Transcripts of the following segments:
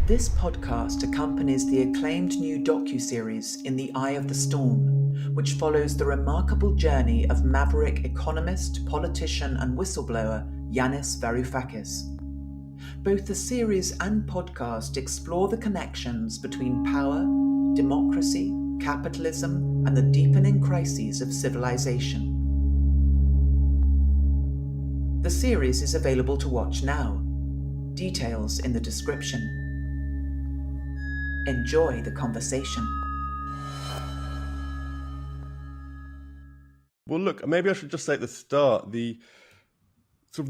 This podcast accompanies the acclaimed new docuseries In the Eye of the Storm, which follows the remarkable journey of maverick economist, politician and whistleblower Yanis Varoufakis. Both the series and podcast explore the connections between power, democracy, capitalism and the deepening crises of civilization. The series is available to watch now. Details in the description. Enjoy the conversation. Well, look, maybe I should just say at the start, the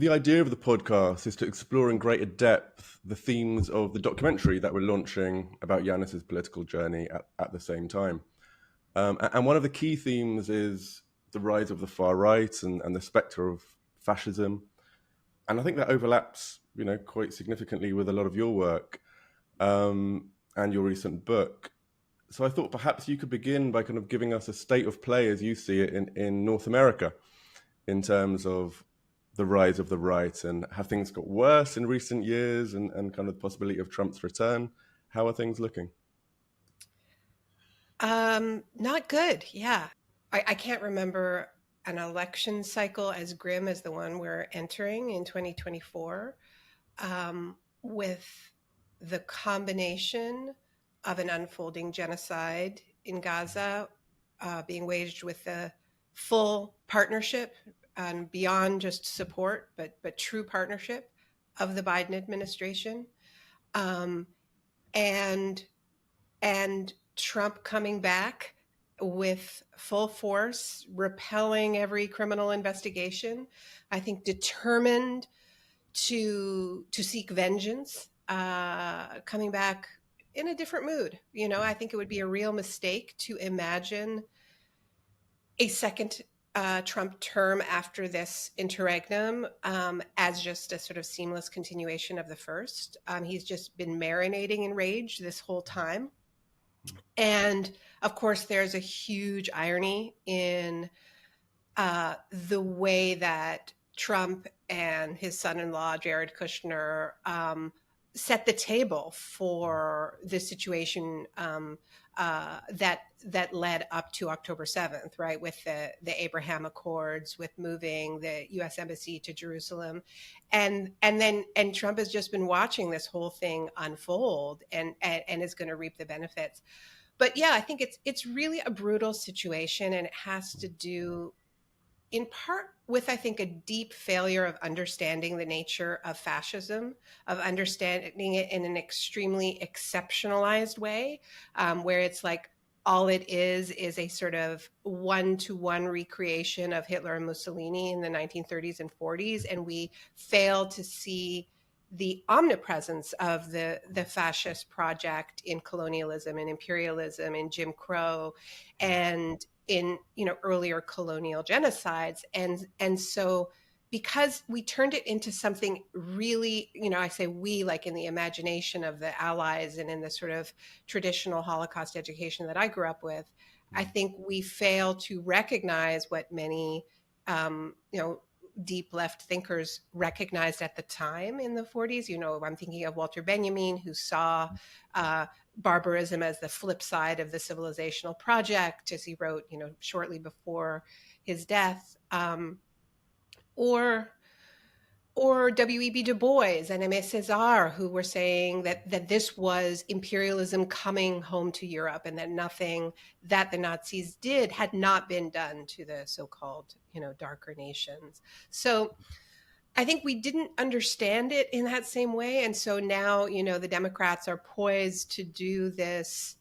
idea of the podcast is to explore in greater depth the themes of the documentary that we're launching about Yanis's political journey at the same time. And one of the key themes is the rise of the far right and the spectre of fascism. And I think that overlaps, quite significantly with a lot of your work and your recent book. So I thought perhaps you could begin by kind of giving us a state of play as you see it in North America in terms of the rise of the right, and have things got worse in recent years and kind of the possibility of Trump's return? How are things looking? Not good. Yeah. I can't remember an election cycle as grim as the one we're entering in 2024, with the combination of an unfolding genocide in Gaza being waged with the full partnership and beyond just support, but true partnership of the Biden administration, and Trump coming back with full force, repelling every criminal investigation, I think determined to seek vengeance, coming back in a different mood. I think it would be a real mistake to imagine a second Trump term after this interregnum as just a sort of seamless continuation of the first. He's just been marinating in rage this whole time. And of course, there's a huge irony in the way that Trump and his son-in-law, Jared Kushner, set the table for the situation that led up to October 7th, right? With the Abraham Accords, with moving the U.S. Embassy to Jerusalem. And Trump has just been watching this whole thing unfold and is going to reap the benefits. But yeah, I think it's really a brutal situation, and it has to do in part with, I think, a deep failure of understanding the nature of fascism, of understanding it in an extremely exceptionalized way, where it's like all it is a sort of one-to-one recreation of Hitler and Mussolini in the 1930s and 40s, and we fail to see the omnipresence of the fascist project in colonialism and imperialism and Jim Crow and in earlier colonial genocides. And so because we turned it into something really, I say we, like in the imagination of the Allies and in the sort of traditional Holocaust education that I grew up with, I think we fail to recognize what many deep left thinkers recognized at the time in the 40s. I'm thinking of Walter Benjamin, who saw barbarism as the flip side of the civilizational project, as he wrote, shortly before his death, or W.E.B. Du Bois and Aimé Césaire, who were saying that this was imperialism coming home to Europe, and that nothing that the Nazis did had not been done to the so-called, darker nations. So I think we didn't understand it in that same way. And so now, the Democrats are poised to do this,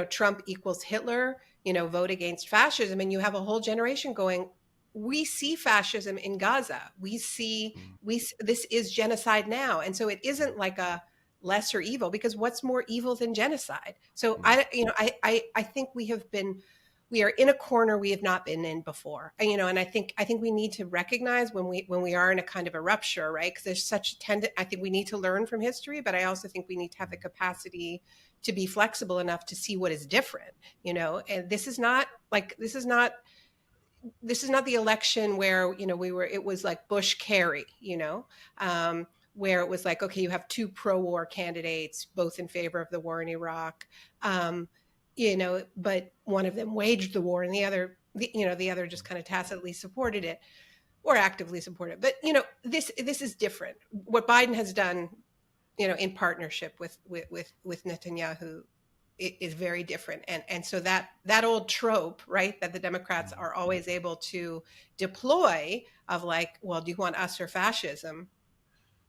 Trump equals Hitler, vote against fascism. And you have a whole generation going, we see fascism in Gaza. We see this is genocide now. And so it isn't like a lesser evil, because what's more evil than genocide? So I think we are in a corner we have not been in before. And I think we need to recognize when we are in a kind of a rupture, right? Because there's such a I think we need to learn from history, but I also think we need to have the capacity to be flexible enough to see what is different, and this is not the election where, it was like Bush Kerry, where it was like, okay, you have two pro-war candidates, both in favor of the war in Iraq, but one of them waged the war and the other just kind of tacitly supported it or actively supported it. But, this is different. What Biden has done, in partnership with Netanyahu is very different. And so that old trope, right, that the Democrats are always able to deploy of like, well, do you want us or fascism?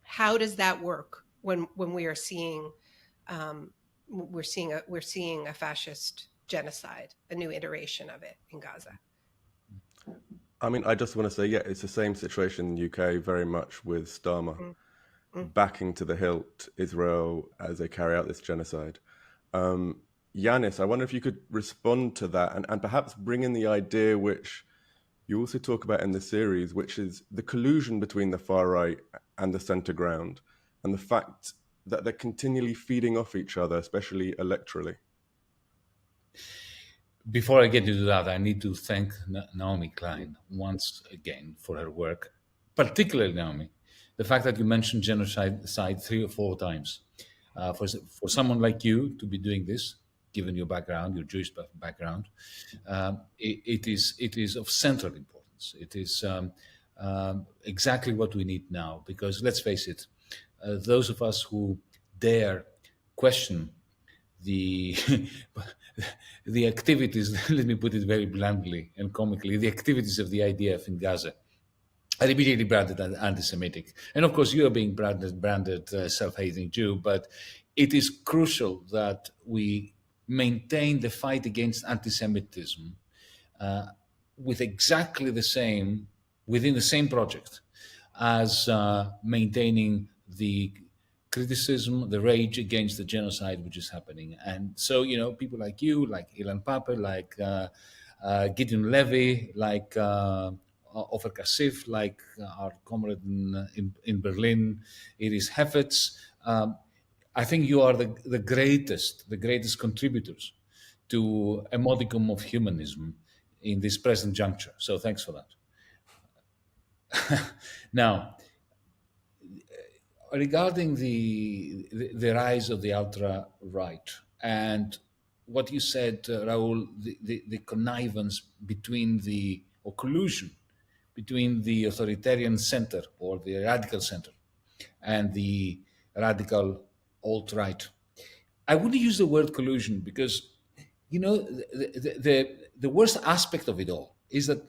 How does that work when we are seeing we're seeing a fascist genocide, a new iteration of it in Gaza? I mean, I just want to say, yeah, it's the same situation in the UK, very much with Starmer backing to the hilt Israel as they carry out this genocide. Yanis, I wonder if you could respond to that and perhaps bring in the idea which you also talk about in the series, which is the collusion between the far right and the center ground, and the fact that they're continually feeding off each other, especially electorally. Before I get into that, I need to thank Naomi Klein once again for her work, particularly Naomi. The fact that you mentioned genocide 3 or 4 times. For someone like you to be doing this, given your background, your Jewish background, it is of central importance. It is exactly what we need now, because let's face it, those of us who dare question the activities, let me put it very bluntly and comically, the activities of the IDF in Gaza are immediately branded as anti-Semitic. And of course, you are being branded self-hating Jew, but it is crucial that we maintain the fight against anti-Semitism with exactly the same, within the same project, as maintaining the criticism, the rage against the genocide which is happening. And so, people like you, like Ilan Pappé, like Gideon Levy, like Ofer Kassif, like our comrade in Berlin, Iris Hefetz, I think you are the greatest contributors to a modicum of humanism in this present juncture. So thanks for that. Now, regarding the rise of the ultra-right and what you said, Raul, the connivance or collusion between the authoritarian center or the radical center and the radical alt-right. I wouldn't use the word collusion because, the worst aspect of it all is that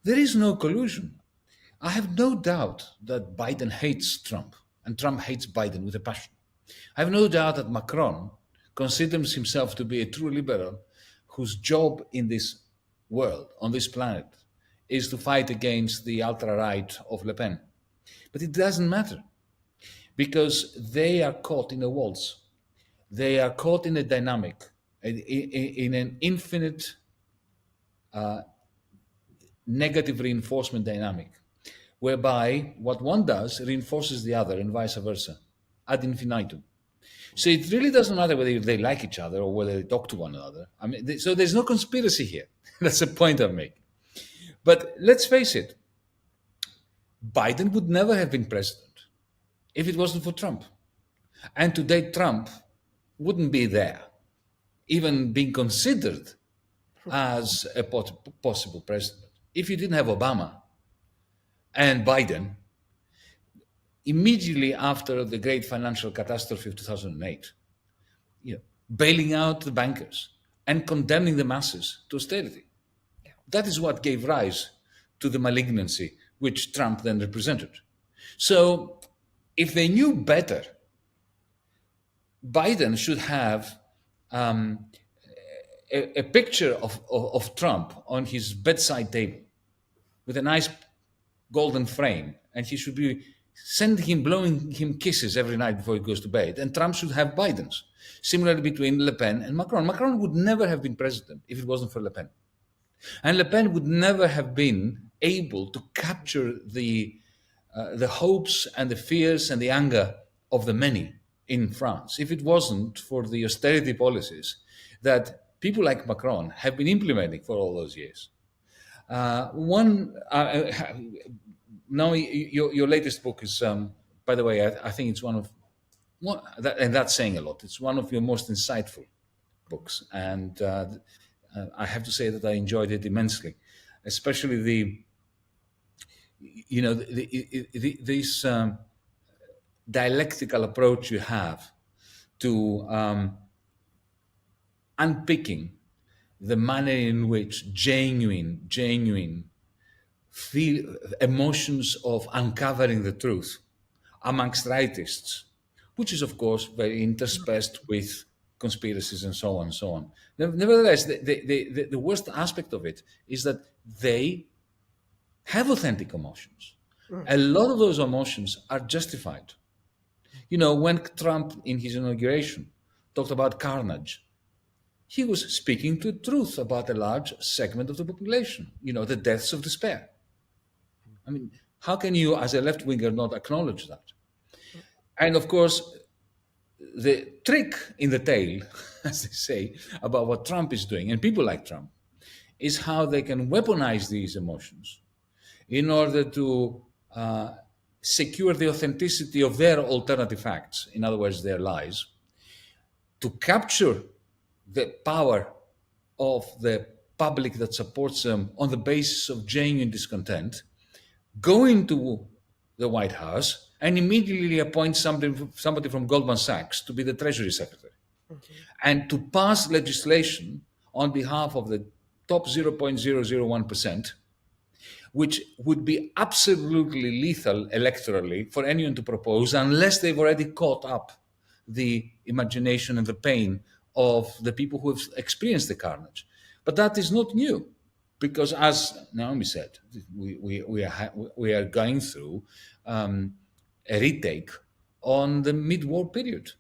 there is no collusion. I have no doubt that Biden hates Trump and Trump hates Biden with a passion. I have no doubt that Macron considers himself to be a true liberal whose job in this world, on this planet, is to fight against the ultra-right of Le Pen. But it doesn't matter because they are caught in a waltz. They are caught in a dynamic, in an infinite negative reinforcement dynamic, whereby what one does reinforces the other and vice versa, ad infinitum. So it really doesn't matter whether they like each other or whether they talk to one another. I mean, so there's no conspiracy here. That's the point I'm making. But let's face it, Biden would never have been president if it wasn't for Trump. And today, Trump wouldn't be there, even being considered as a possible president, if you didn't have Obama and Biden immediately after the great financial catastrophe of 2008, bailing out the bankers and condemning the masses to austerity. That is what gave rise to the malignancy which Trump then represented. So if they knew better, Biden should have a picture of Trump on his bedside table with a nice golden frame, and he should be sending him, blowing him kisses every night before he goes to bed. And Trump should have Biden's. Similarly between Le Pen and Macron. Macron would never have been president if it wasn't for Le Pen. And Le Pen would never have been able to capture the hopes and the fears and the anger of the many in France if it wasn't for the austerity policies that people like Macron have been implementing for all those years. Now, your latest book is by the way, I think it's and that's saying a lot. It's one of your most insightful books, and I have to say that I enjoyed it immensely, especially this dialectical approach you have to unpicking the manner in which genuine feel emotions of uncovering the truth amongst rightists, which is of course very interspersed with conspiracies and so on and so on. Nevertheless, the worst aspect of it is that they have authentic emotions. A lot of those emotions are justified. When Trump in his inauguration talked about carnage, he was speaking the truth about a large segment of the population, the deaths of despair. I mean, how can you, as a left-winger, not acknowledge that? And of course, the trick in the tail, as they say, about what Trump is doing, and people like Trump, is how they can weaponize these emotions in order to secure the authenticity of their alternative facts, in other words, their lies, to capture the power of the public that supports them on the basis of genuine discontent, go into the White House and immediately appoint somebody from Goldman Sachs to be the Treasury Secretary, and to pass legislation on behalf of the top 0.001%, which would be absolutely lethal electorally for anyone to propose unless they've already caught up the imagination and the pain of the people who have experienced the carnage. But that is not new, because as Naomi said, we are going through a retake on the mid-war period.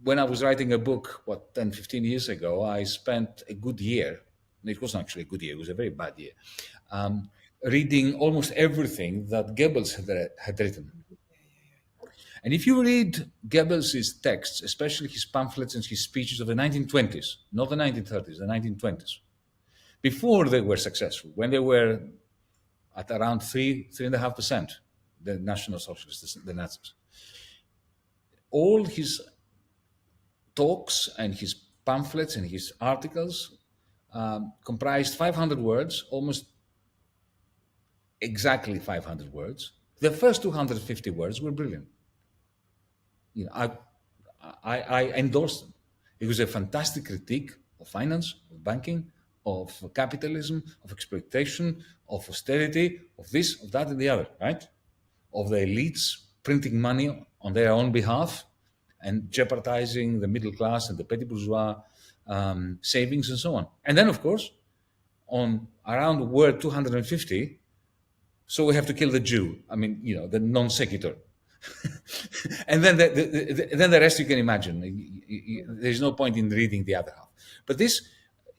When I was writing a book, 10, 15 years ago, I spent a good year. It wasn't actually a good year, it was a very bad year, reading almost everything that Goebbels had written. And if you read Goebbels' texts, especially his pamphlets and his speeches of the 1920s, not the 1930s, the 1920s, before they were successful, when they were at around 3.5%, the National Socialists, the Nazis, all his talks and his pamphlets and his articles comprised 500 words, almost exactly 500 words. The first 250 words were brilliant. I endorsed them. It was a fantastic critique of finance, of banking, of capitalism, of exploitation, of austerity, of this, of that, and the other, right? Of the elites printing money on their own behalf and jeopardizing the middle class and the petty bourgeois savings and so on. And then, of course, on around word 250, so we have to kill the Jew. I mean, the non sequitur. And then the rest you can imagine. There's no point in reading the other half. But this,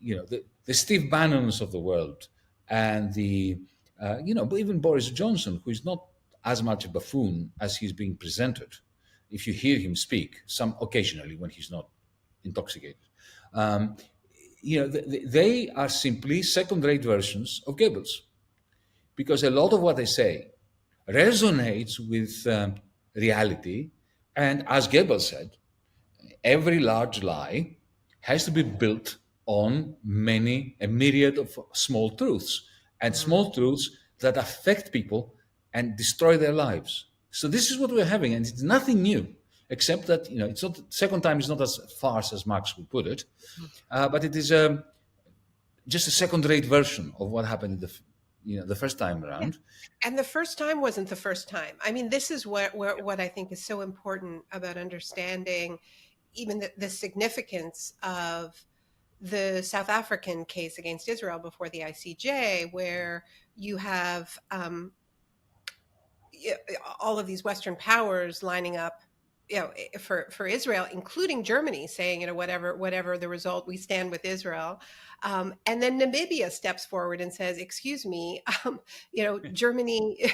the Steve Bannons of the world, and even Boris Johnson, who is not as much a buffoon as he's being presented, if you hear him speak, occasionally when he's not intoxicated, they are simply second-rate versions of Goebbels, because a lot of what they say resonates with reality. And as Goebbels said, every large lie has to be built on a myriad of small truths, and small truths that affect people and destroy their lives. So this is what we're having, and it's nothing new, except that it's not. Second time is not as farce as Marx would put it, but it is just a second-rate version of what happened the first time around. And the first time wasn't the first time. I mean, this is what I think is so important about understanding even the significance of the South African case against Israel before the ICJ, where you have all of these Western powers lining up, for Israel, including Germany, saying, whatever the result, we stand with Israel. And then Namibia steps forward and says, excuse me, Germany,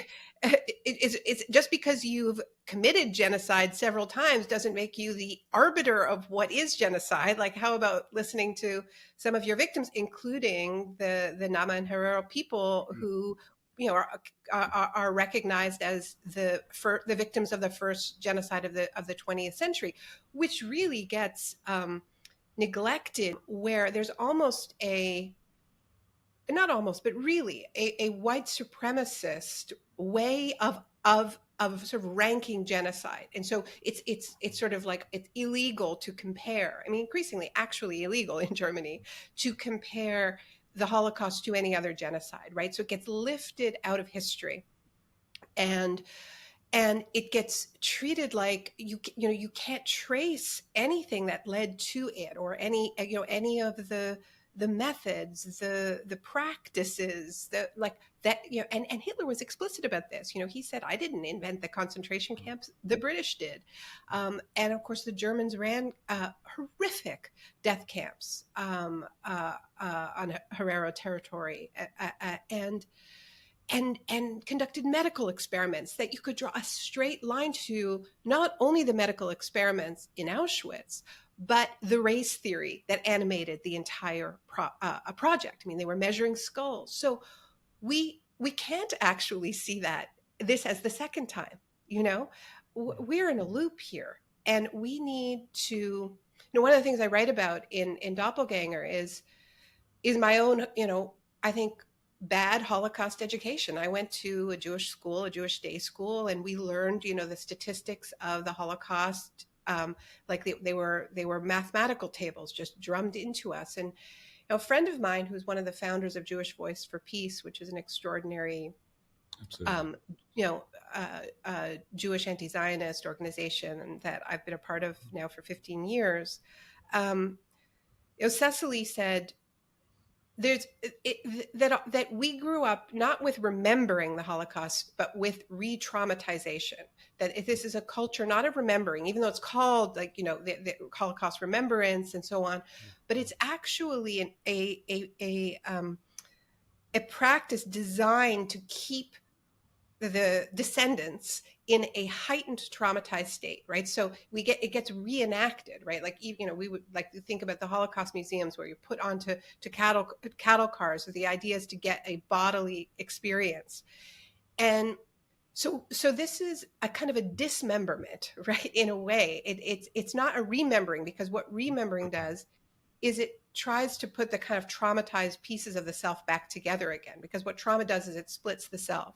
it's just because you've committed genocide several times doesn't make you the arbiter of what is genocide. Like, how about listening to some of your victims, including the Nama and Herero people who are recognized as the victims of the first genocide of the 20th century, which really gets neglected, where there's almost not almost, but really a white supremacist way of sort of ranking genocide. And so it's sort of like it's illegal to compare. I mean, increasingly actually illegal in Germany to compare the Holocaust to any other genocide, right? So it gets lifted out of history, and it gets treated like you can't trace anything that led to it, or any of the methods, the practices, and Hitler was explicit about this. He said, I didn't invent the concentration camps, the British did. And of course the Germans ran horrific death camps on Herero territory, and conducted medical experiments that you could draw a straight line to, not only the medical experiments in Auschwitz, but the race theory that animated the entire project. I mean, they were measuring skulls. So we can't actually see this as the second time. We're in a loop here, and we need to. One of the things I write about in Doppelganger is my own, I think, bad Holocaust education. I went to a Jewish school, a Jewish day school, and we learned, the statistics of the Holocaust, like they were mathematical tables just drummed into us. And a friend of mine, who's one of the founders of Jewish Voice for Peace, which is an extraordinary, Jewish anti-Zionist organization, and that I've been a part of now for 15 years. Cecily said, that we grew up not with remembering the Holocaust, but with re-traumatization. That this is a culture not of remembering, even though it's called the Holocaust remembrance and so on, but it's actually a practice designed to keep the descendants in a heightened traumatized state, right? So it gets reenacted, right? Like, we would like to think about the Holocaust museums where you put onto cattle cars with the idea is to get a bodily experience. And so this is a kind of a dismemberment, right? In a way, it's not a remembering, because what remembering does is it tries to put the kind of traumatized pieces of the self back together again, because what trauma does is it splits the self.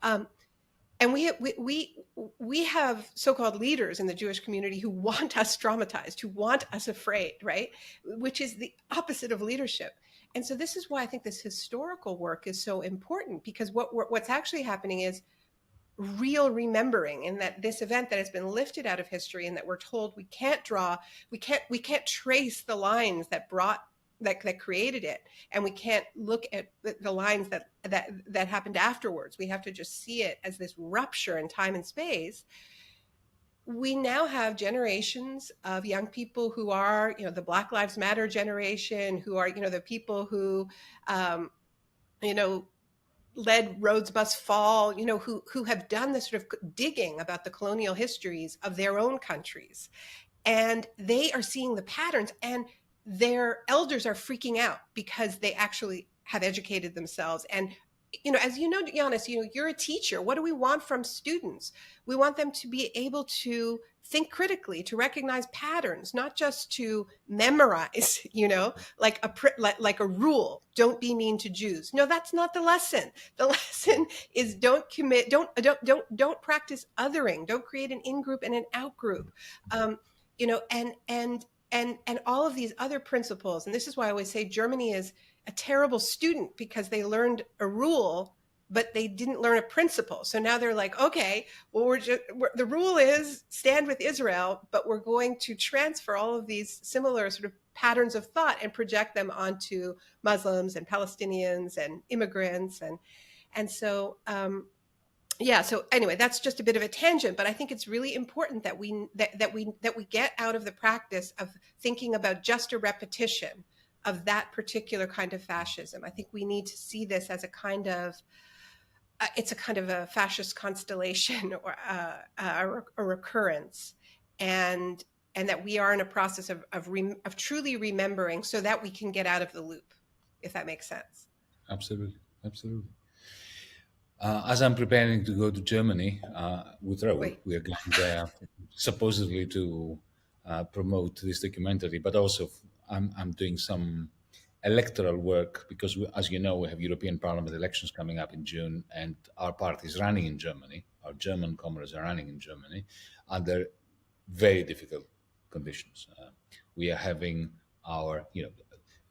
And we have so-called leaders in the Jewish community who want us traumatized, who want us afraid, right? Which is the opposite of leadership. And so this is why I think this historical work is so important, because what's actually happening is real remembering, and that this event that has been lifted out of history, and that we're told we can't trace the lines that created it, and we can't look at the lines that happened afterwards. We have to just see it as this rupture in time and space. We now have generations of young people who are, the Black Lives Matter generation, who are, the people who, led Rhodes Must Fall, who have done this sort of digging about the colonial histories of their own countries. And they are seeing the patterns, and their elders are freaking out because they actually have educated themselves. And, as you know, Yanis, you're a teacher. What do we want from students? We want them to be able to think critically, to recognize patterns, not just to memorize, like a rule, don't be mean to Jews. No, that's not the lesson. The lesson is don't practice othering, don't create an in-group and an out-group, and all of these other principles. And this is why I always say Germany is a terrible student, because they learned a rule, but they didn't learn a principle. So now they're like, okay, well, the rule is stand with Israel, but we're going to transfer all of these similar sort of patterns of thought and project them onto Muslims and Palestinians and immigrants. And so, so anyway, that's just a bit of a tangent, but I think it's really important that we get out of the practice of thinking about just a repetition of that particular kind of fascism. I think we need to see this as a kind of a fascist constellation, or a recurrence, and that we are in a process of truly remembering, so that we can get out of the loop, if that makes sense. Absolutely. As I'm preparing to go to Germany with Raoul, Wait. we are going there supposedly to promote this documentary, but also I'm doing some electoral work because, as you know, we have European Parliament elections coming up in June, and our party is running in Germany. Our German comrades are running in Germany under very difficult conditions. We are having our,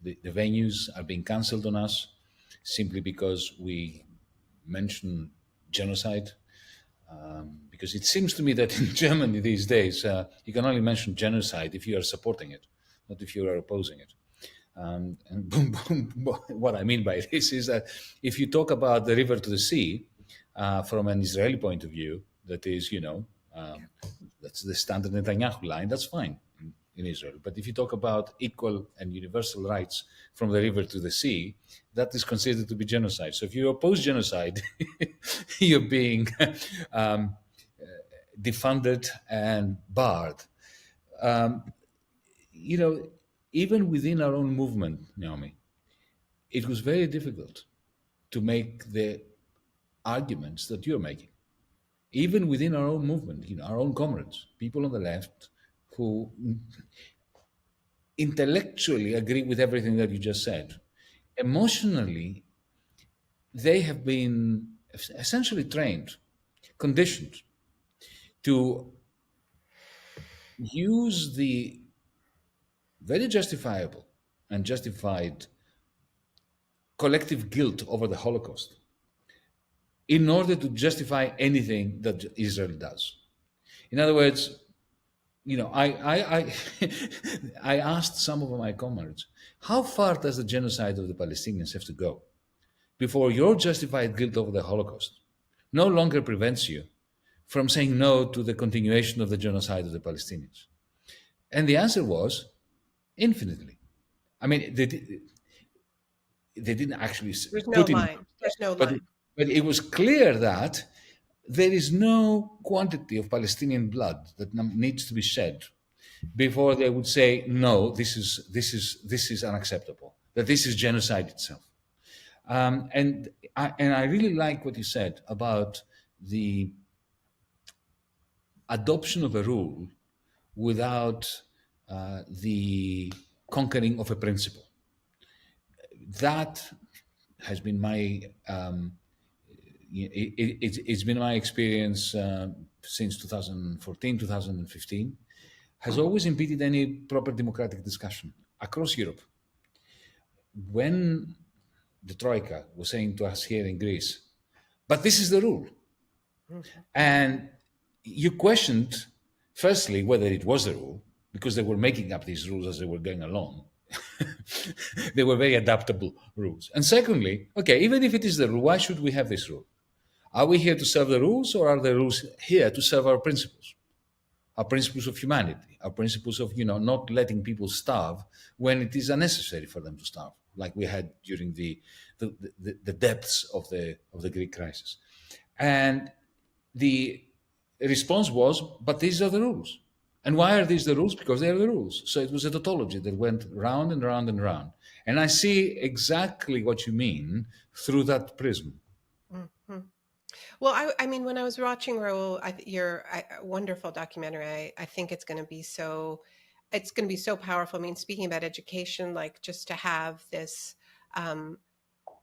the venues are being cancelled on us simply because we mention genocide. Because it seems to me that in Germany these days, you can only mention genocide if you are supporting it, not if you are opposing it. And boom, boom, what I mean by this is that if you talk about the river to the sea from an Israeli point of view, that is, that's the standard Netanyahu line, that's fine in Israel. But if you talk about equal and universal rights from the river to the sea, that is considered to be genocide. So if you oppose genocide, you're being defunded and barred. Even within our own movement, Naomi, it was very difficult to make the arguments that you're making. Even within our own movement, our own comrades, people on the left who intellectually agree with everything that you just said. Emotionally, they have been essentially trained, conditioned to use the very justifiable and justified collective guilt over the Holocaust in order to justify anything that Israel does. In other words, I I asked some of my comrades, how far does the genocide of the Palestinians have to go before your justified guilt over the Holocaust no longer prevents you from saying no to the continuation of the genocide of the Palestinians? And the answer was infinitely. I mean, they didn't actually There's no put in, line. There's no but line. but it was clear that there is no quantity of Palestinian blood that needs to be shed before they would say, no, this is unacceptable, that this is genocide itself. And I really like what you said about the adoption of a rule without the conquering of a principle. That has been my it's been my experience since 2014, 2015, has always impeded any proper democratic discussion across Europe. When the Troika was saying to us here in Greece, but this is the rule. And you questioned, firstly, whether it was the rule, because they were making up these rules as they were going along. They were very adaptable rules. And secondly, okay, even if it is the rule, why should we have this rule? Are we here to serve the rules, or are the rules here to serve our principles? Our principles of humanity, our principles of not letting people starve when it is unnecessary for them to starve, like we had during the depths of the Greek crisis. And the response was, but these are the rules. And why are these the rules? Because they are the rules. So it was a tautology that went round and round and round. And I see exactly what you mean through that prism. Mm-hmm. Well, I mean, when I was watching Raoul, your wonderful documentary, I think it's going to be so powerful. I mean, speaking about education, like just to have this,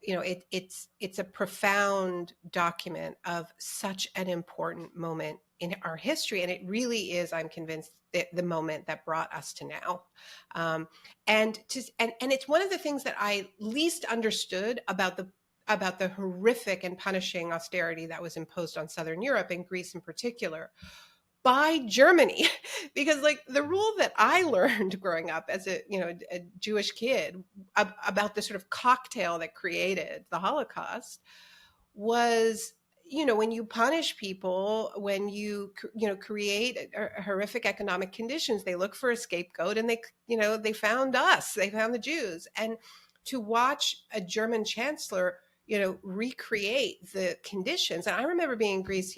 it's a profound document of such an important moment in our history, and it really is, I'm convinced, the moment that brought us to now. And it's one of the things that I least understood about the horrific and punishing austerity that was imposed on Southern Europe and Greece in particular by Germany. Because like the rule that I learned growing up as a Jewish kid about the sort of cocktail that created the Holocaust was, when you punish people, when you create horrific economic conditions, they look for a scapegoat, and they found us, they found the Jews. And to watch a German chancellor recreate the conditions. And I remember being in Greece,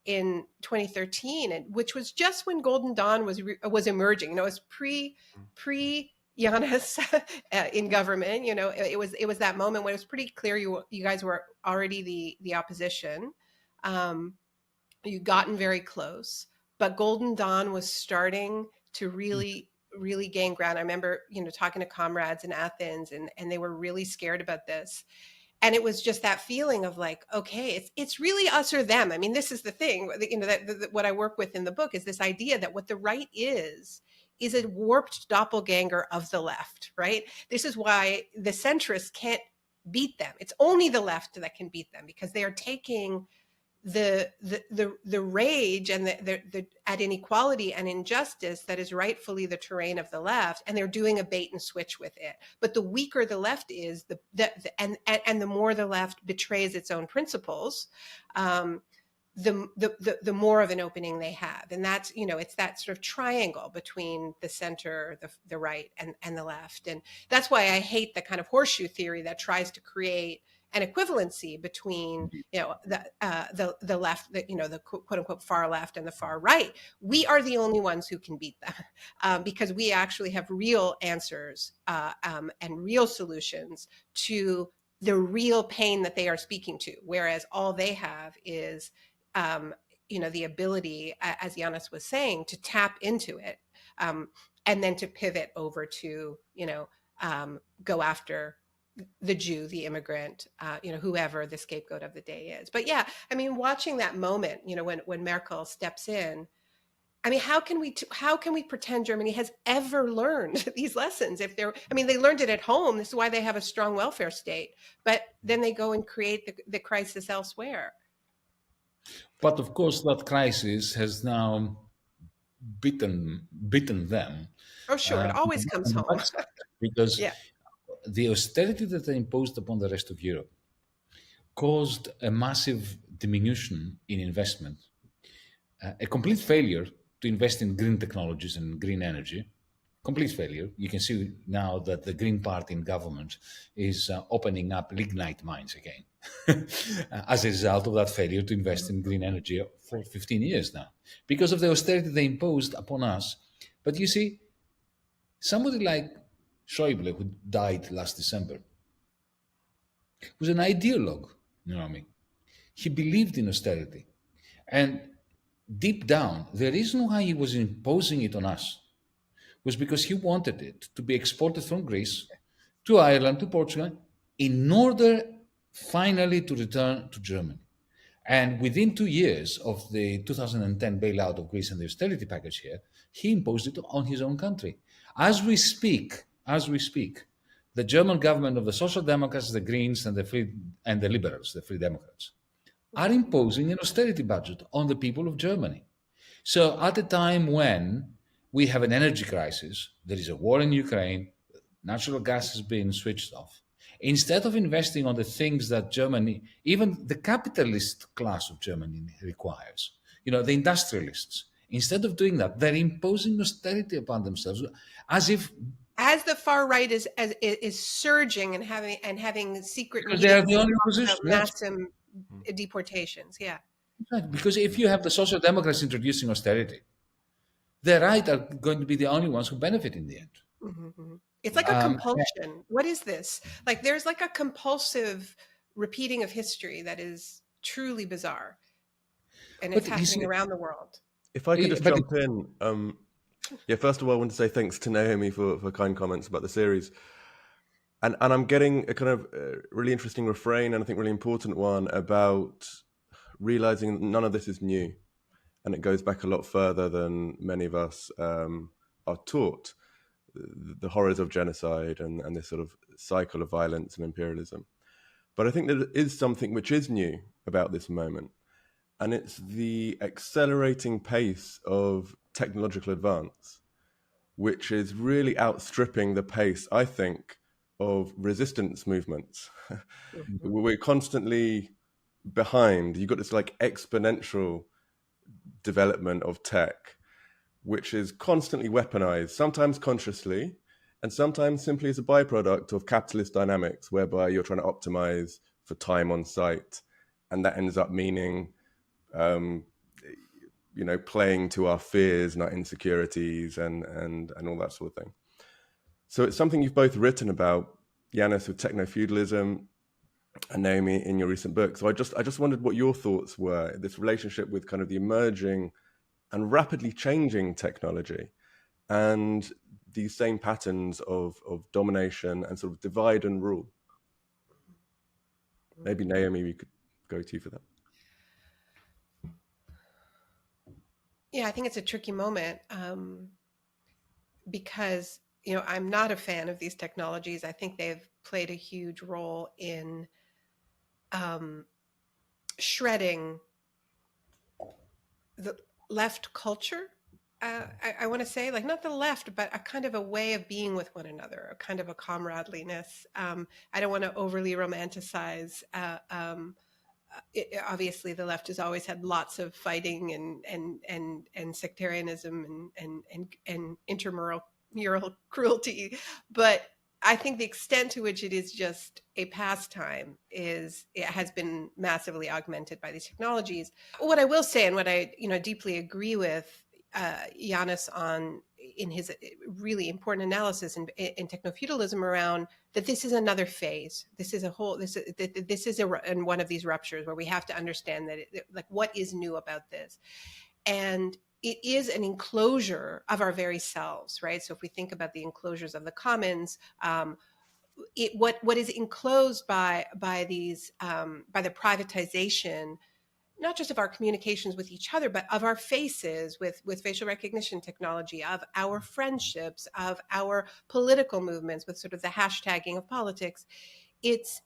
in 2013, and which was just when Golden Dawn was emerging. It was pre Giannis in government. You know, it was that moment when it was pretty clear you guys were already the opposition. You'd gotten very close, but Golden Dawn was starting to really gain ground. I remember, you know, talking to comrades in Athens, and they were really scared about this. And it was just that feeling of like, okay, it's really us or them. I mean, this is the thing, you know, that what I work with in the book is this idea that what the right is a warped doppelganger of the left, right? This is why the centrists can't beat them. It's only the left that can beat them, because they are taking the rage and the at inequality and injustice that is rightfully the terrain of the left, and they're doing a bait and switch with it. But the weaker the left is, and the more the left betrays its own principles, the more of an opening they have. And that's, you know, it's that sort of triangle between the center, the right, and the left. And that's why I hate the kind of horseshoe theory that tries to create an equivalency between, you know, the left, you know, the quote unquote far left and the far right. We are the only ones who can beat them, because we actually have real answers and real solutions to the real pain that they are speaking to, whereas all they have is, you know, the ability, as Giannis was saying, to tap into it, and then to pivot over to, you know, go after the Jew, the immigrant, you know, whoever the scapegoat of the day is. But yeah, I mean, watching that moment, you know, when Merkel steps in, I mean, how can we pretend Germany has ever learned these lessons? If they're, I mean, they learned it at home. This is why they have a strong welfare state. But then they go and create the crisis elsewhere. But of course, that crisis has now beaten them. Oh, sure, it always comes home. Because yeah. The austerity that they imposed upon the rest of Europe caused a massive diminution in investment, a complete failure to invest in green technologies and green energy. Complete failure. You can see now that the Green Party in government is opening up lignite mines again as a result of that failure to invest in green energy for 15 years now, because of the austerity they imposed upon us. But you see, somebody like Schäuble, who died last December, was an ideologue, you know what I mean? He believed in austerity. And deep down, the reason why he was imposing it on us was because he wanted it to be exported from Greece to Ireland, to Portugal, in order finally to return to Germany. And within 2 years of the 2010 bailout of Greece and the austerity package here, he imposed it on his own country. As we speak, the German government of the Social Democrats, the Greens, and the Liberals, the Free Democrats, are imposing an austerity budget on the people of Germany. So at a time when we have an energy crisis, there is a war in Ukraine, natural gas is being switched off, instead of investing on the things that Germany, even the capitalist class of Germany requires, you know, the industrialists, instead of doing that, they're imposing austerity upon themselves, as the far right is surging and having secret meetings, they are the only opposition, massive deportations. Yeah, right. Because if you have the Social Democrats introducing austerity, the right are going to be the only ones who benefit in the end. Mm-hmm. It's like a compulsion. What is this? Like, there's like a compulsive repeating of history that is truly bizarre, and it's happening around the world. If I could just jump in, yeah. First of all, I want to say thanks to Naomi for kind comments about the series, and I'm getting a kind of really interesting refrain, and I think really important one, about realizing none of this is new, and it goes back a lot further than many of us are taught. The horrors of genocide and this sort of cycle of violence and imperialism. But I think there is something which is new about this moment, and it's the accelerating pace of technological advance, which is really outstripping the pace, I think, of resistance movements. Mm-hmm. We're constantly behind. You've got this like exponential development of tech, which is constantly weaponized, sometimes consciously, and sometimes simply as a byproduct of capitalist dynamics, whereby you're trying to optimize for time on site, and that ends up meaning, you know, playing to our fears and our insecurities and all that sort of thing. So it's something you've both written about, Yanis, with techno-feudalism, and Naomi in your recent book. So I just wondered what your thoughts were, this relationship with kind of the emerging and rapidly changing technology and these same patterns of domination and sort of divide and rule. Maybe Naomi, we could go to you for that. Yeah, I think it's a tricky moment because, I'm not a fan of these technologies. I think they've played a huge role in shredding the left culture. I want to say, like, not the left, but a kind of a way of being with one another, a kind of a comradeliness. I don't want to overly romanticize. Obviously, the left has always had lots of fighting and sectarianism and intramural cruelty, but I think the extent to which it is just a pastime it has been massively augmented by these technologies. What I will say, and what I deeply agree with Yanis on in his really important analysis in techno-feudalism around that this is another phase. This is in one of these ruptures where we have to understand that like what is new about this, and it is an enclosure of our very selves, right? So if we think about the enclosures of the commons, what is enclosed by these by the privatization, not just of our communications with each other, but of our faces with facial recognition technology, of our friendships, of our political movements, with sort of the hashtagging of politics. It's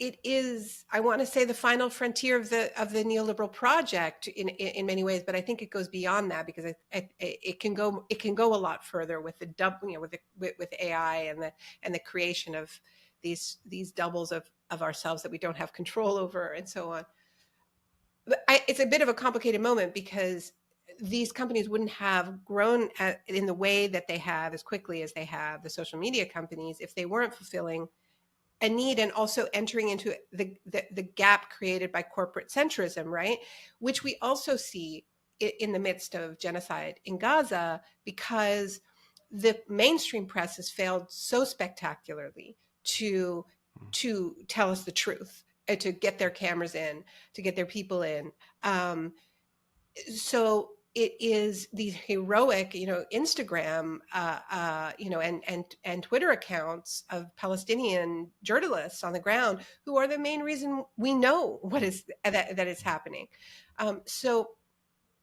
it is, I want to say, the final frontier of the neoliberal project in many ways, but I think it goes beyond that because it can go a lot further with with AI and the creation of these doubles of ourselves that we don't have control over and so on. But it's a bit of a complicated moment because these companies wouldn't have grown in the way that they have as quickly as they have, the social media companies, if they weren't fulfilling a need and also entering into the gap created by corporate centrism, right? Which we also see in the midst of genocide in Gaza because the mainstream press has failed so spectacularly to tell us the truth, to get their cameras in, to get their people in. So it is these heroic, Instagram, and Twitter accounts of Palestinian journalists on the ground who are the main reason we know what is that is happening. So,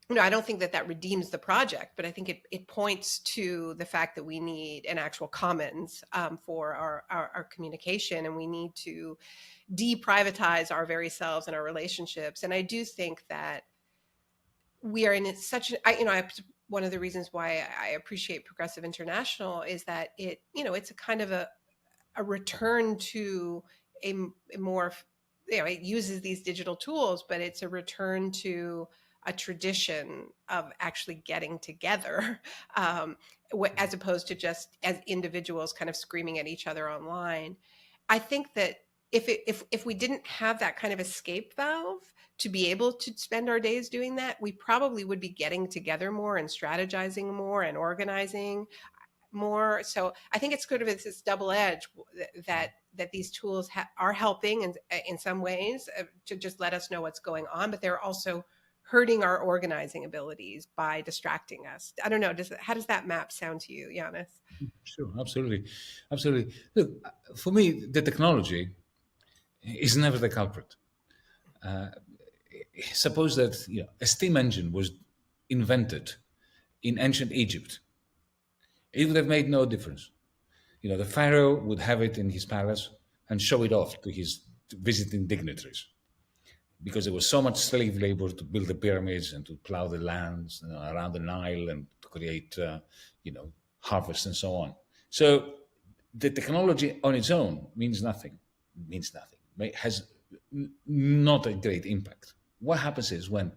I don't think that redeems the project, but I think it points to the fact that we need an actual commons for our communication, and we need to deprivatize our very selves and our relationships. And I do think that we are in such one of the reasons why I appreciate Progressive International is that it's a kind of a return to a more, it uses these digital tools, but it's a return to a tradition of actually getting together as opposed to just as individuals kind of screaming at each other online. I think that if we didn't have that kind of escape valve to be able to spend our days doing that, we probably would be getting together more and strategizing more and organizing more. So I think it's sort of this double edge that these tools are helping in some ways to just let us know what's going on, but they're also hurting our organizing abilities by distracting us. I don't know. How does that map sound to you, Yanis? Sure, absolutely. Look, for me, the technology is never the culprit. Suppose that a steam engine was invented in ancient Egypt. It would have made no difference. The pharaoh would have it in his palace and show it off to his visiting dignitaries, because there was so much slave labor to build the pyramids and to plow the lands around the Nile and to create, harvests and so on. So the technology on its own means nothing. It has not a great impact. What happens is when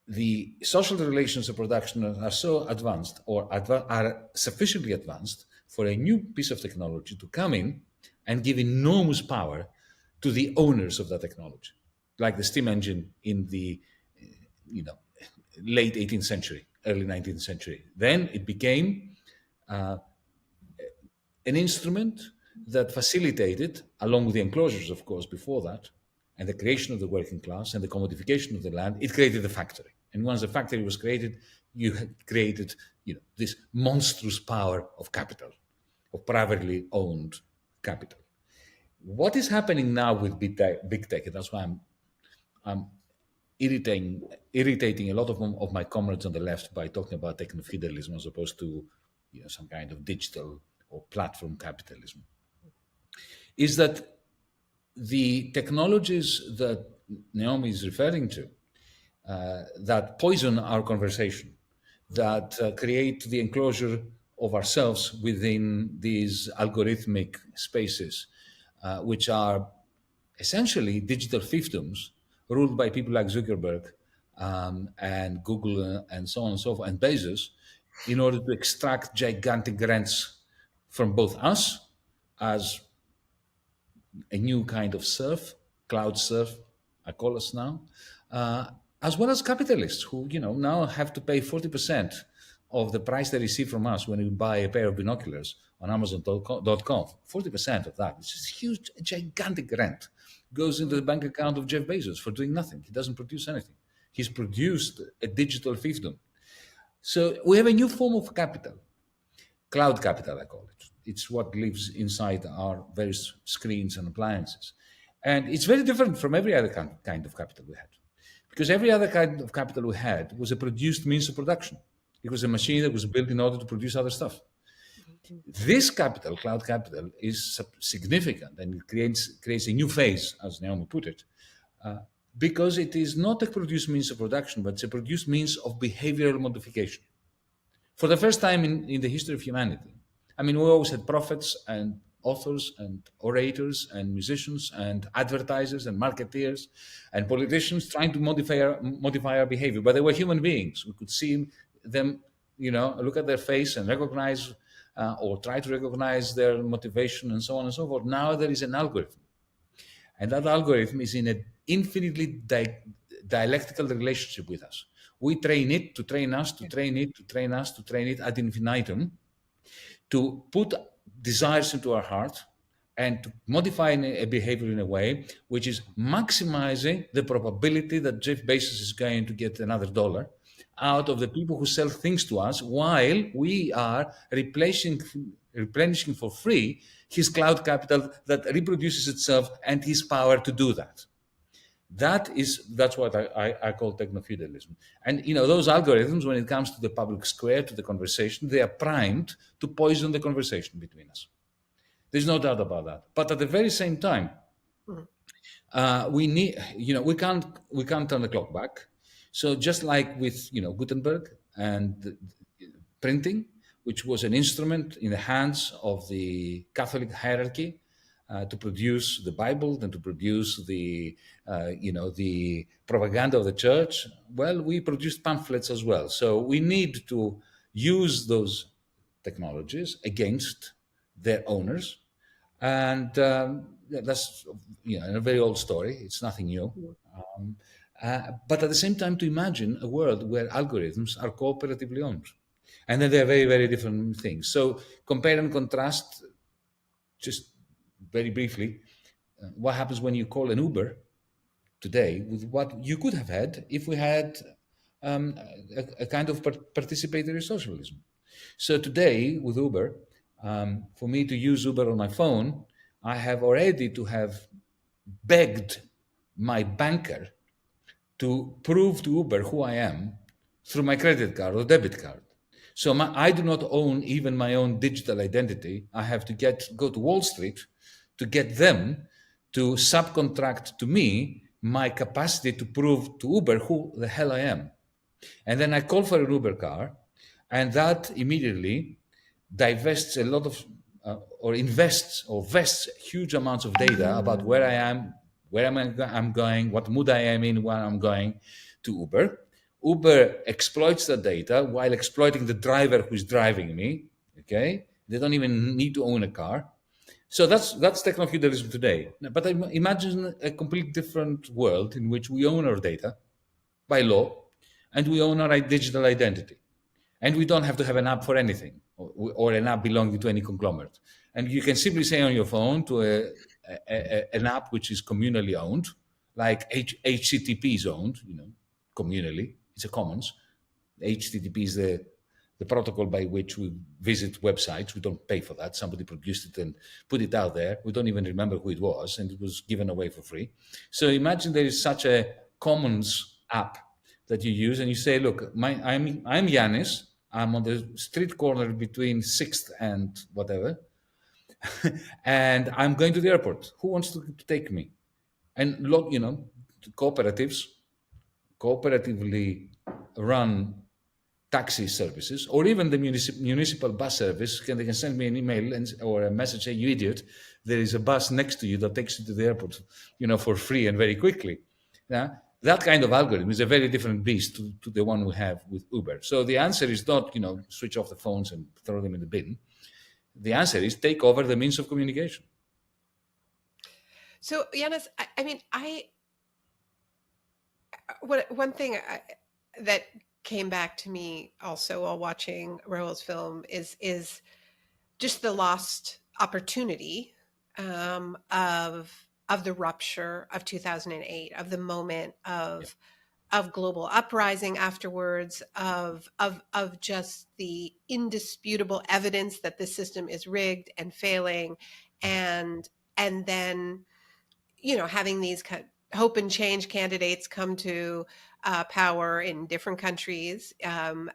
the social relations of production are so advanced or are sufficiently advanced for a new piece of technology to come in and give enormous power to the owners of that technology, like the steam engine in the late 18th century early 19th century. Then it became an instrument that facilitated, along with the enclosures, of course, before that, and the creation of the working class and the commodification of the land, it created the factory. And once the factory was created, you had created, this monstrous power of capital, of privately owned capital. What is happening now with big tech, and that's why I'm irritating a lot of my comrades on the left by talking about techno-feudalism as opposed to some kind of digital or platform capitalism, is that the technologies that Naomi is referring to, that poison our conversation, that create the enclosure of ourselves within these algorithmic spaces, which are essentially digital fiefdoms ruled by people like Zuckerberg and Google and so on and so forth, and Bezos, in order to extract gigantic rents from both us as a new kind of serf, cloud serf, I call us now, as well as capitalists who, now have to pay 40% of the price they receive from us when we buy a pair of binoculars on Amazon.com. 40% of that, which is huge, gigantic rent, goes into the bank account of Jeff Bezos for doing nothing. He doesn't produce anything. He's produced a digital fiefdom. So we have a new form of capital, cloud capital, I call it. It's what lives inside our various screens and appliances. And it's very different from every other kind of capital we had. Because every other kind of capital we had was a produced means of production. It was a machine that was built in order to produce other stuff. This capital, cloud capital, is significant, and it creates a new phase, as Naomi put it, because it is not a produced means of production, but it's a produced means of behavioral modification. For the first time in the history of humanity, we always had prophets and authors and orators and musicians and advertisers and marketeers and politicians trying to modify our behavior, but they were human beings. We could see them, look at their face and recognize or try to recognize their motivation and so on and so forth. Now there is an algorithm. And that algorithm is in an infinitely dialectical relationship with us. We train it to train us, to train it, to train us, to train it ad infinitum, to put desires into our heart and to modify a behavior in a way which is maximizing the probability that Jeff Bezos is going to get another $1 out of the people who sell things to us, while we are replenishing for free his cloud capital that reproduces itself and his power to do that. That's what I call techno-feudalism. And those algorithms, when it comes to the public square, to the conversation, they are primed to poison the conversation between us. There's no doubt about that. But at the very same time, we can't turn the clock back. So just like with Gutenberg and printing, which was an instrument in the hands of the Catholic hierarchy to produce the Bible and to produce the propaganda of the church, well, we produced pamphlets as well. So we need to use those technologies against their owners. And that's a very old story. It's nothing new. But at the same time, to imagine a world where algorithms are cooperatively owned. And then they're very, very different things. So compare and contrast, just very briefly, what happens when you call an Uber today with what you could have had if we had a kind of participatory socialism. So today with Uber, for me to use Uber on my phone, I have already to have begged my banker to prove to Uber who I am through my credit card or debit card. So I do not own even my own digital identity. I have to go to Wall Street to get them to subcontract to me my capacity to prove to Uber who the hell I am. And then I call for an Uber car, and that immediately divests a lot of, vests huge amounts of data about where I am, where I'm going, what mood I am in, where I'm going to Uber. Uber exploits the data while exploiting the driver who's driving me, okay? They don't even need to own a car. So that's techno-feudalism today. But imagine a completely different world in which we own our data by law and we own our digital identity. And we don't have to have an app for anything, or an app belonging to any conglomerate. And you can simply say on your phone to an app which is communally owned, like HTTP is owned, communally. It's a commons. HTTP is the protocol by which we visit websites. We don't pay for that. Somebody produced it and put it out there. We don't even remember who it was, and it was given away for free. So imagine there is such a commons app that you use, and you say, look, I'm Yanis. I'm on the street corner between 6th and whatever, and I'm going to the airport. Who wants to take me? And cooperatives, cooperatively run taxi services, or even the municipal bus service, they can send me an email or a message saying, you idiot, there is a bus next to you that takes you to the airport, for free and very quickly. Now, that kind of algorithm is a very different beast to the one we have with Uber. So the answer is not, switch off the phones and throw them in the bin. The answer is take over the means of communication. So, Yanis, one thing that came back to me also while watching Rahul's film is just the lost opportunity of the rupture of 2008, of the moment of global uprising afterwards, of just the indisputable evidence that the system is rigged and failing, and then having these hope and change candidates come to power in different countries, and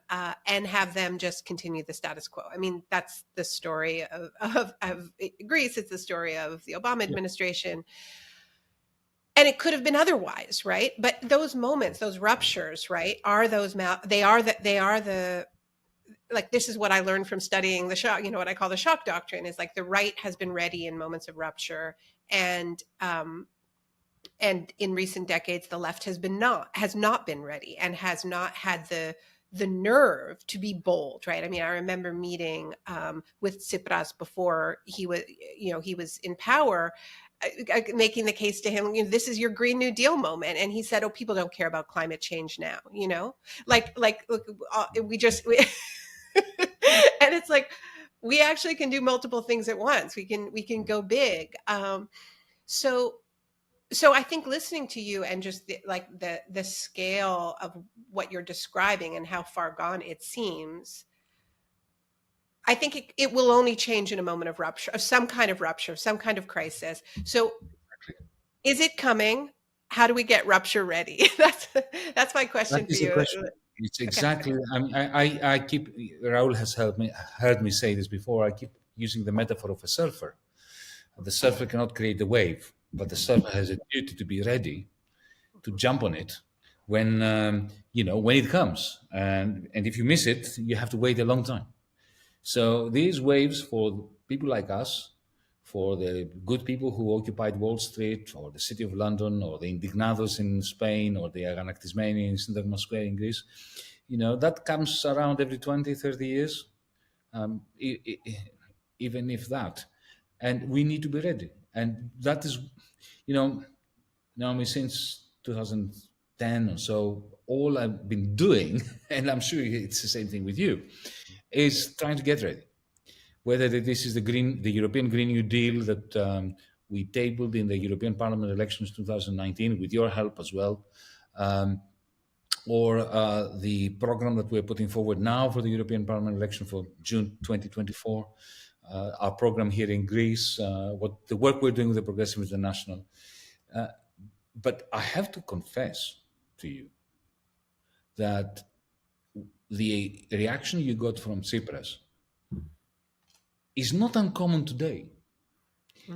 have them just continue the status quo. I mean, that's the story of Greece. It's the story of the Obama administration. And it could have been otherwise, right? But those moments, those ruptures, right, this is what I learned from studying the shock, what I call the shock doctrine, is like the right has been ready in moments of rupture. And in recent decades, the left has not been ready, and has not had the nerve to be bold, right? I mean, I remember meeting with Tsipras before he was in power, making the case to him, this is your Green New Deal moment, and he said, "Oh, people don't care about climate change now," like look, and it's like we actually can do multiple things at once. We can go big. So I think listening to you and just the scale of what you're describing and how far gone it seems, I think it will only change in a moment of rupture, of some kind of crisis. So is it coming? How do we get rupture ready? That's my question for you. It's exactly, okay. I keep, Rahul has heard me say this before, I keep using the metaphor of a surfer. The surfer cannot create the wave, but the surfer has a duty to be ready to jump on it when it comes. And if you miss it, you have to wait a long time. So these waves, for people like us, for the good people who occupied Wall Street or the City of London or the Indignados in Spain or the Aganaktizmeni in Syntagma Square in Greece, that comes around every 20, 30 years, even if that. And we need to be ready. And that is, Naomi, since 2010 or so, all I've been doing, and I'm sure it's the same thing with you, is trying to get ready. Whether this is the European Green New Deal that we tabled in the European Parliament elections 2019, with your help as well, or the program that we're putting forward now for the European Parliament election for June 2024, our program here in Greece, the work we're doing with the Progressive International. But I have to confess to you that the reaction you got from Tsipras is not uncommon today.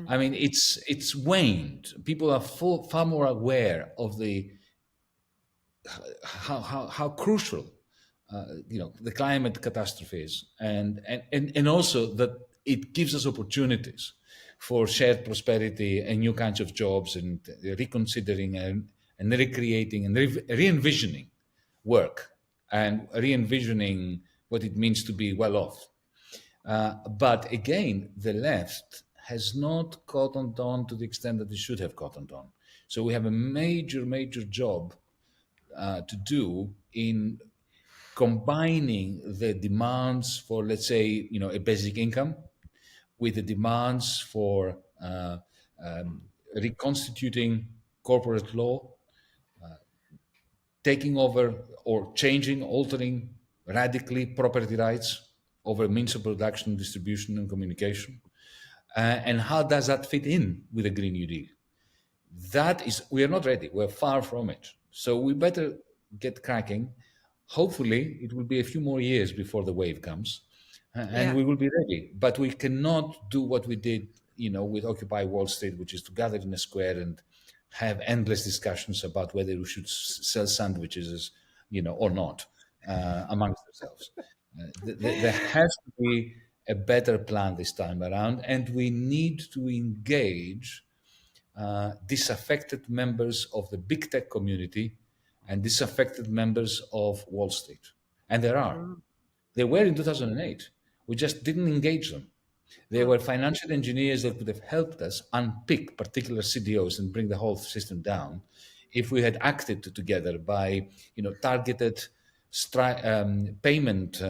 I mean, it's waned. People are far more aware of how crucial the climate catastrophe is, and also that it gives us opportunities for shared prosperity and new kinds of jobs, and reconsidering and recreating and re-envisioning work and re-envisioning what it means to be well off. But again, the left has not cottoned on to the extent that it should have cottoned on. So we have a major, major job to do in combining the demands for, let's say, a basic income with the demands for reconstituting corporate law, taking over or changing, altering radically property rights over means of production, distribution, and communication. And how does that fit in with the Green New Deal? We are not ready. We're far from it. So we better get cracking. Hopefully, it will be a few more years before the wave comes, and we will be ready. But we cannot do what we did, with Occupy Wall Street, which is to gather in a square and have endless discussions about whether we should sell sandwiches, or not, amongst ourselves. There has to be a better plan this time around, and we need to engage disaffected members of the big tech community and disaffected members of Wall Street. And there are. They were in 2008. We just didn't engage them. They were financial engineers that would have helped us unpick particular CDOs and bring the whole system down if we had acted together by, targeted payment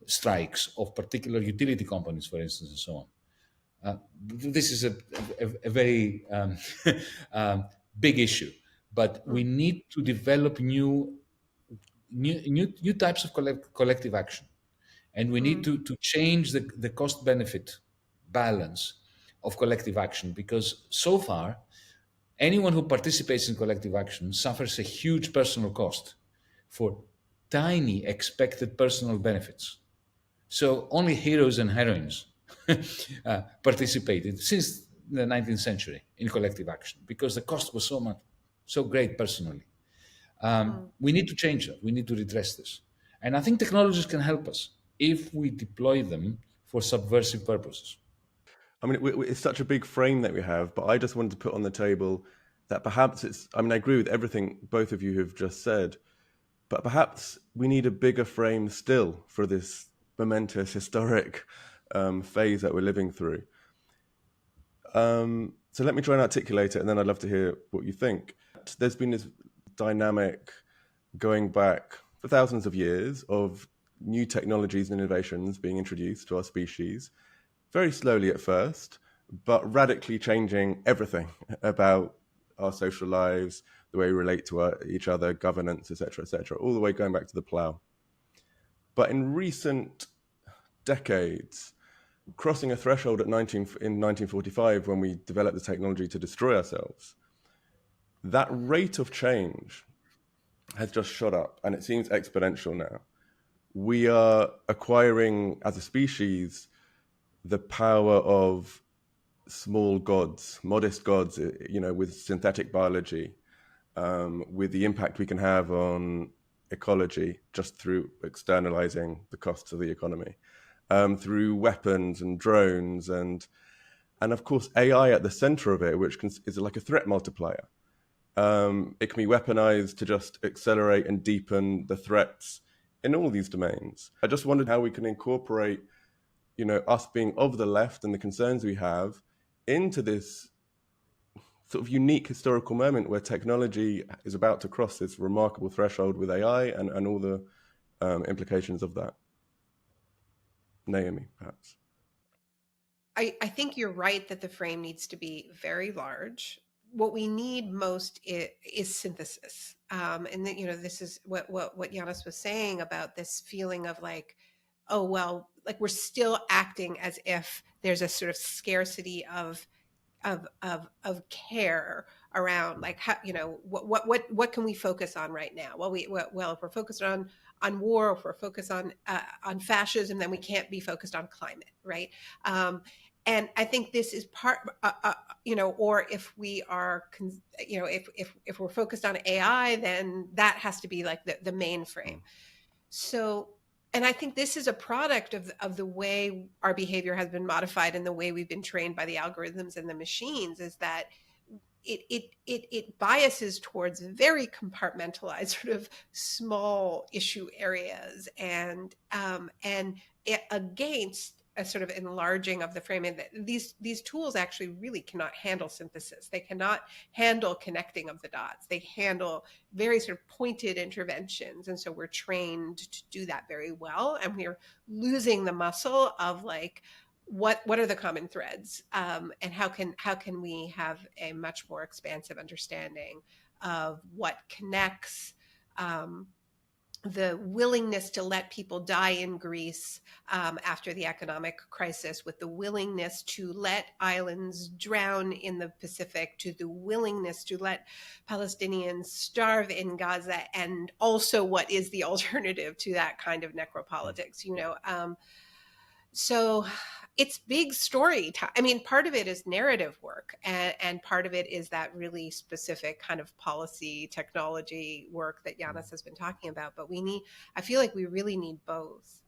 strikes of particular utility companies, for instance, and so on. This is a very big issue, but we need to develop new types of collective action, and we need to change the cost-benefit balance of collective action, because so far, anyone who participates in collective action suffers a huge personal cost for tiny expected personal benefits. So only heroes and heroines participated since the 19th century in collective action, because the cost was so great personally. We need to change that. We need to redress this. And I think technologies can help us if we deploy them for subversive purposes. I mean, it's such a big frame that we have, but I just wanted to put on the table that perhaps I agree with everything both of you have just said, but perhaps we need a bigger frame still for this momentous, historic phase that we're living through. So let me try and articulate it, and then I'd love to hear what you think. There's been this dynamic going back for thousands of years of new technologies and innovations being introduced to our species, very slowly at first, but radically changing everything about our social lives, the way we relate to each other, governance, etc., all the way going back to the plough. But in recent decades, crossing a threshold in 1945, when we developed the technology to destroy ourselves, that rate of change has just shot up, and it seems exponential now. We are acquiring, as a species, the power of small gods, modest gods, with synthetic biology, with the impact we can have on ecology just through externalizing the costs of the economy, through weapons and drones, and of course AI at the center of it, which is like a threat multiplier. It can be weaponized to just accelerate and deepen the threats in all these domains. I just wondered how we can incorporate, us being of the left and the concerns we have into this sort of unique historical moment where technology is about to cross this remarkable threshold with AI and all the implications of that. Naomi, perhaps. I think you're right that the frame needs to be very large. What we need most is synthesis. And then, this is what Yanis was saying about this feeling of like, oh, well, like we're still acting as if there's a sort of scarcity of care around, like, how, what can we focus on right now? Well, if we're focused on war, if we're focused on fascism, then we can't be focused on climate, right? And I think this is part, or if we are, if we're focused on AI, then that has to be like the main frame. So, and I think this is a product of the way our behavior has been modified and the way we've been trained by the algorithms and the machines, is that it biases towards very compartmentalized, sort of small issue areas, and against a sort of enlarging of the framing that these tools actually really cannot handle synthesis. They cannot handle connecting of the dots. They handle very sort of pointed interventions. And so we're trained to do that very well. And we're losing the muscle of like, what are the common threads? And how can we have a much more expansive understanding of what connects the willingness to let people die in Greece after the economic crisis, with the willingness to let islands drown in the Pacific, to the willingness to let Palestinians starve in Gaza, and also what is the alternative to that kind of necropolitics, you know? So it's big story time. I mean, part of it is narrative work, and part of it is that really specific kind of policy technology work that Yanis has been talking about. But I feel like we really need both.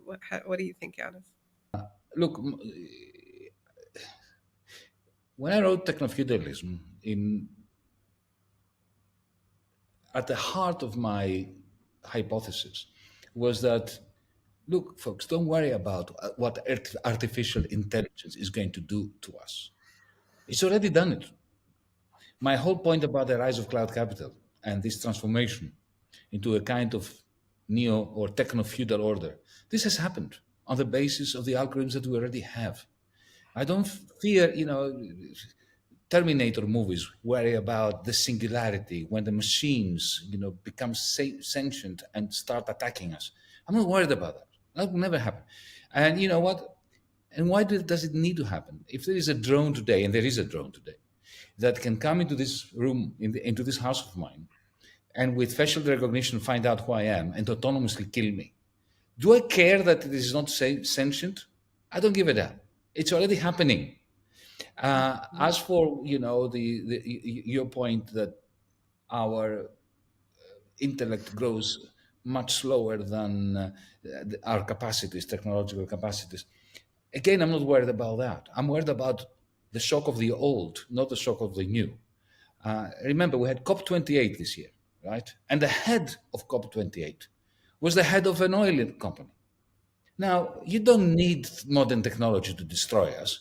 What do you think, Yanis? Look, when I wrote Technofeudalism, at the heart of my hypothesis was that, look, folks, don't worry about what artificial intelligence is going to do to us. It's already done it. My whole point about the rise of cloud capital and this transformation into a kind of neo or techno-feudal order, this has happened on the basis of the algorithms that we already have. I don't fear, Terminator movies worry about the singularity when the machines, become sentient and start attacking us. I'm not worried about that. That will never happen. And you know what? And why does it need to happen? If there is a drone today, and there is a drone today, that can come into this room, into this house of mine, and with facial recognition find out who I am and autonomously kill me, do I care that it is not sentient? I don't give a damn. It's already happening. As for your point that our intellect grows much slower than our capacities, technological capacities. Again, I'm not worried about that. I'm worried about the shock of the old, not the shock of the new. Remember, we had COP28 this year, right? And the head of COP28 was the head of an oil company. Now, you don't need modern technology to destroy us.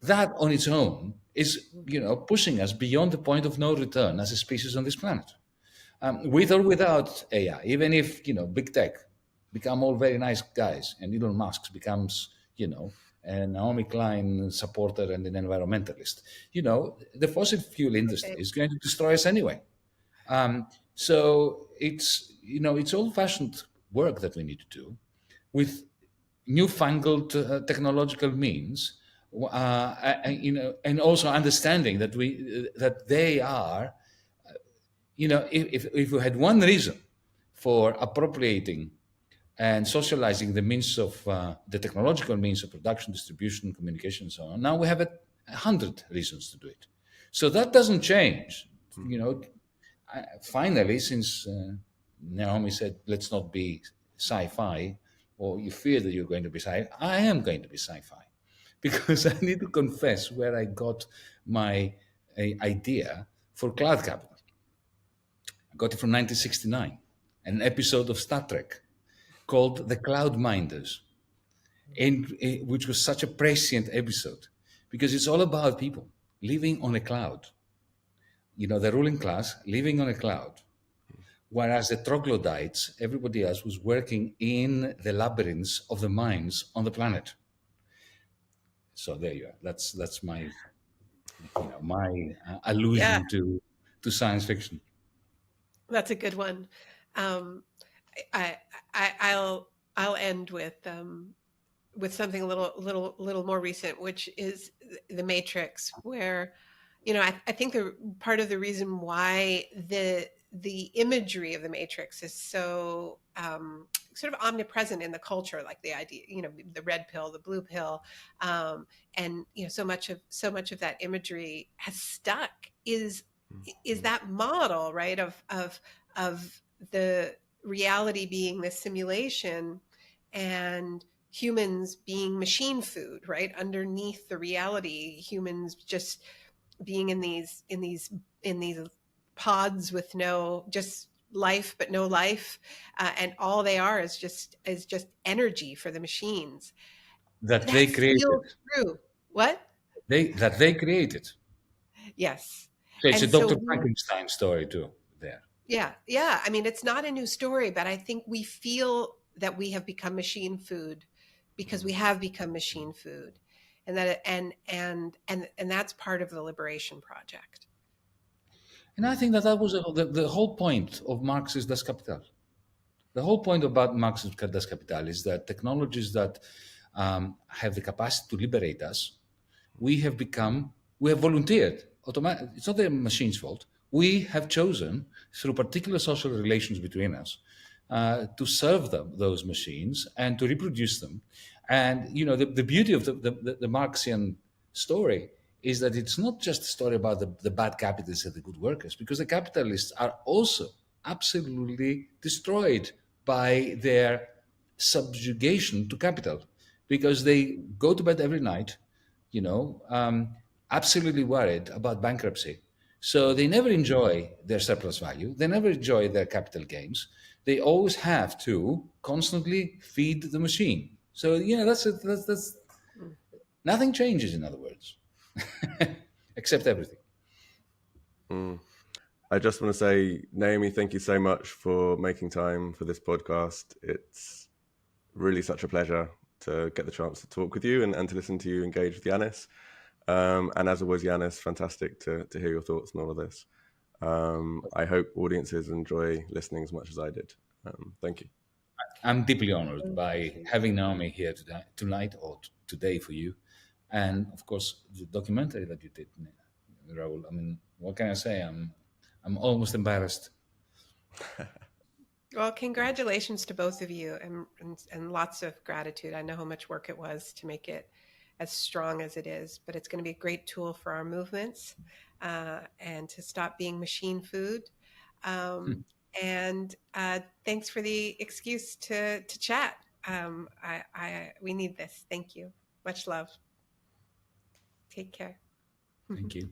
That on its own is, pushing us beyond the point of no return as a species on this planet. With or without AI, even if, big tech become all very nice guys and Elon Musk becomes, a Naomi Klein supporter and an environmentalist, the fossil fuel industry is going to destroy us anyway. So it's old-fashioned work that we need to do with newfangled technological means, and also understanding that they are, if we had one reason for appropriating and socializing the means of the technological means of production, distribution, communication, and so on, now we have 100 reasons to do it. So that doesn't change. Finally, since Naomi said, let's not be sci-fi, or you fear that you're going to be sci-fi, I am going to be sci-fi, because I need to confess where I got my idea for cloud capital. I got it from 1969, an episode of Star Trek called The Cloud Minders, which was such a prescient episode because it's all about people living on a cloud. The ruling class living on a cloud, whereas the troglodytes, everybody else, was working in the labyrinths of the mines on the planet. So there you are. That's my my allusion to science fiction. That's a good one. I'll end with something a little more recent, which is The Matrix, where I think part of the reason why the imagery of The Matrix is so sort of omnipresent in the culture, like the idea, the red pill, the blue pill, and so much of that imagery has stuck is that model, right, of the reality being this simulation and humans being machine food, right? Underneath the reality, humans just being in these pods with no just life but no life, and all they are is just energy for the machines. that they created. feels true. What? That they created. Yes. So it's And a so Dr. Frankenstein story too there. yeah. I mean, it's not a new story, but I think we feel that we have become machine food because we have become machine food, and that and that's part of the liberation project. And I think that was the whole point of Marx's Das Kapital. The whole point about Marx's Das Kapital is that technologies that have the capacity to liberate us, we have volunteered. It's not the machine's fault. We have chosen, through particular social relations between us, to serve those machines and to reproduce them. And the beauty of the Marxian story is that it's not just a story about the bad capitalists and the good workers, because the capitalists are also absolutely destroyed by their subjugation to capital, because they go to bed every night, absolutely worried about bankruptcy. So they never enjoy their surplus value. They never enjoy their capital gains. They always have to constantly feed the machine. So that's nothing changes, in other words, except everything. I just want to say, Naomi, thank you so much for making time for this podcast. It's really such a pleasure to get the chance to talk with you and to listen to you engage with Yanis. And as always, Yanis, fantastic to hear your thoughts on all of this. I hope audiences enjoy listening as much as I did. Thank you. I'm deeply honored by having Naomi here tonight or today for you. And of course, the documentary that you did, Raul. I mean, what can I say? I'm almost embarrassed. Well, congratulations to both of you, and lots of gratitude. I know how much work it was to make it as strong as it is, but it's going to be a great tool for our movements and to stop being machine food. And thanks for the excuse to chat. We need this. Thank you. Much love. Take care. Thank you.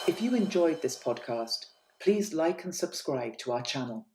If you enjoyed this podcast, please like and subscribe to our channel.